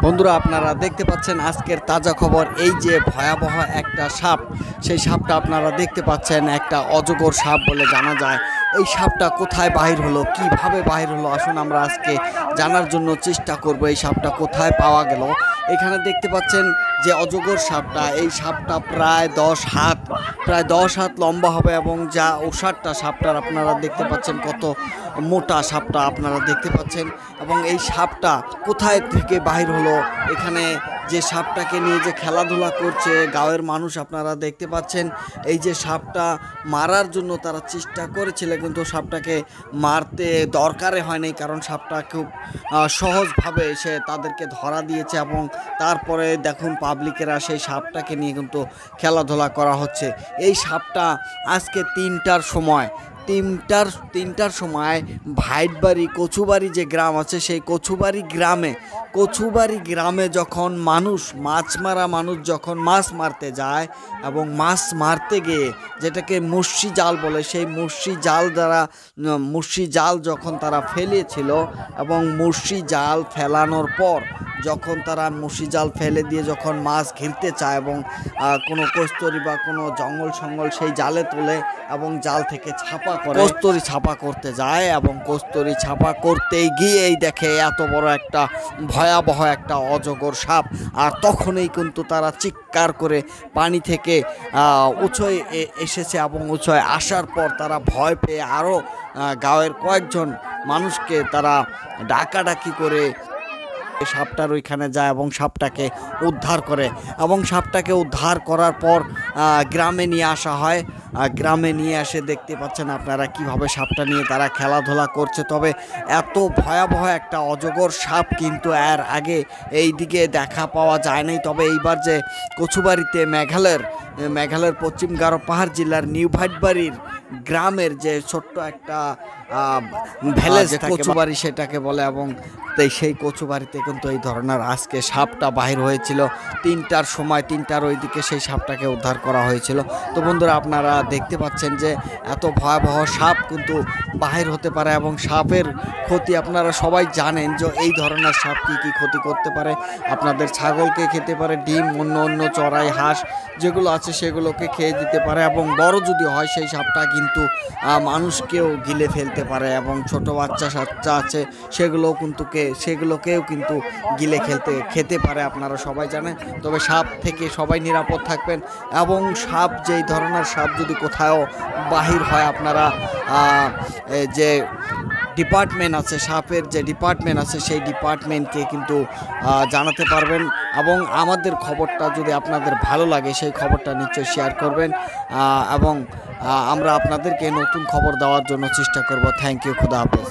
বন্ধুরা আপনারা দেখতে পাচ্ছেন আজকের তাজা খবর। এই যে ভয়াবহ একটা সাপ, সেই সাপটা আপনারা দেখতে পাচ্ছেন একটা অজগর সাপ বলে জানা যায়। এই সাপটা কোথায় বাহির হলো, কিভাবে বাহির হলো, আসুন আমরা আজকে জানার জন্য চেষ্টা করব এই সাপটা কোথায় পাওয়া গেল। এখানে দেখতে পাচ্ছেন যে অজগর সাপটা, এই সাপটা প্রায় 10 হাত লম্বা হবে এবং যা ওষারটা সাপটার আপনারা দেখতে পাচ্ছেন কত মোটা সাপটা আপনারা দেখতে পাচ্ছেন। এবং এই সাপটা কোথায় থেকে বাহির হলো, এখানে যে সাপটাকে নিয়ে যে খেলাধুলা করছে গাঁয়ের মানুষ আপনারা দেখতে পাচ্ছেন। এই যে সাপটা মারার জন্য তারা চেষ্টা করেছিল, কিন্তু সাপটাকে মারতে দরকারে হয়নি, কারণ সাপটা খুব সহজভাবে এসে তাদেরকে ধরা দিয়েছে। এবং তারপরে দেখুন পাবলিকেরা সেই সাপটাকে নিয়ে কিন্তু খেলাধুলা করা হচ্ছে। এই সাপটা আজকে তিনটার সময় ভাইটবাড়ি কচুবাড়ি যে গ্রাম আছে, সেই কচুবাড়ি গ্রামে যখন মানুষ যখন মাছ মারতে যায় এবং মাছ মারতে গিয়ে যেটাকে মুর্শি জাল বলে, সেই মুর্শি জাল যখন তারা ফেলেছিল এবং মুর্শি জাল ফেলানোর পর যখন তারা মুর্শি জাল ফেলে দিয়ে যখন মাছ ঘিরতে চায় এবং কোনো কস্তুরি বা কোনো জঙ্গল সেই জালে তোলে এবং জাল থেকে কস্তুরি ছাপা করতে যায়, এবং কস্তুরি ছাপা করতেই গিয়েই দেখে এত বড় একটা ভয়াবহ একটা অজগর সাপ। আর তখনই কিন্তু তারা চিৎকার করে পানি থেকে উঁচুয় এসেছে এবং উঁচুয় আসার পর তারা ভয় পেয়ে আরও গাঁয়ের কয়েকজন মানুষকে তারা ডাকাডাকি করে সাপটার ওইখানে যায় এবং সাপটাকে উদ্ধার করে। এবং সাপটাকে উদ্ধার করার পর গ্রামে নিয়ে আসা হয়। গ্রামে নিয়ে এসে দেখতে পাচ্ছেন আপনারা কিভাবে সাপটা নিয়ে তারা খেলাধুলা করছে। তবে এত ভয়াবহ একটা অজগর সাপ কিন্তু এর আগে এই দিকে দেখা পাওয়া যায় নাই। তবে এইবার যে কচুবাড়িতে মেঘালয়ের পশ্চিম গারো পাহাড় জেলার নিউ ভাইটবাড়ির গ্রামের যে ছোট্ট একটা ভিলেজ কচুবাড়ি সেটাকে বলে, এবং সেই কচুবাড়িতে কিন্তু এই ধরনের আজকে সাপটা বাহির হয়েছিল 3টার ওইদিকে সেই সাপটাকে উদ্ধার করা হয়েছিল। তো বন্ধুরা আপনারা দেখতে পাচ্ছেন যে এত ভয়াবহ সাপ কিন্তু বাহির হতে পারে, এবং সাপের ক্ষতি আপনারা সবাই জানেন যে এই ধরনের সাপ কী ক্ষতি করতে পারে। আপনাদের ছাগলকে খেতে পারে, ডিম অন্য চড়াই হাঁস যেগুলো আছে সেগুলোকে খেয়ে দিতে পারে, এবং বড় যদি হয় সেই সাপটা কিন্তু মানুষকেও গিলে ফেলতে পারে, এবং ছোট বাচ্চা আছে সেগুলোকেও কিন্তু গিলে খেতে পারে, আপনারা সবাই জানেন। তবে সাপ থেকে সবাই নিরাপদ থাকবেন, এবং সাপ যেই ধরনের সাপ যদি কোথাও বাহির হয় আপনারা যে ডিপার্টমেন্ট আছে, সাপের যে ডিপার্টমেন্ট আছে সেই ডিপার্টমেন্টকে কিন্তু জানাতে পারবেন। এবং আমাদের খবরটা যদি আপনাদের ভালো লাগে সেই খবরটা নিশ্চয়ই শেয়ার করবেন, এবং আমরা আপনাদেরকে নতুন খবর দেওয়ার জন্য চেষ্টা করব। থ্যাংক ইউ, খুদা হাফেজ।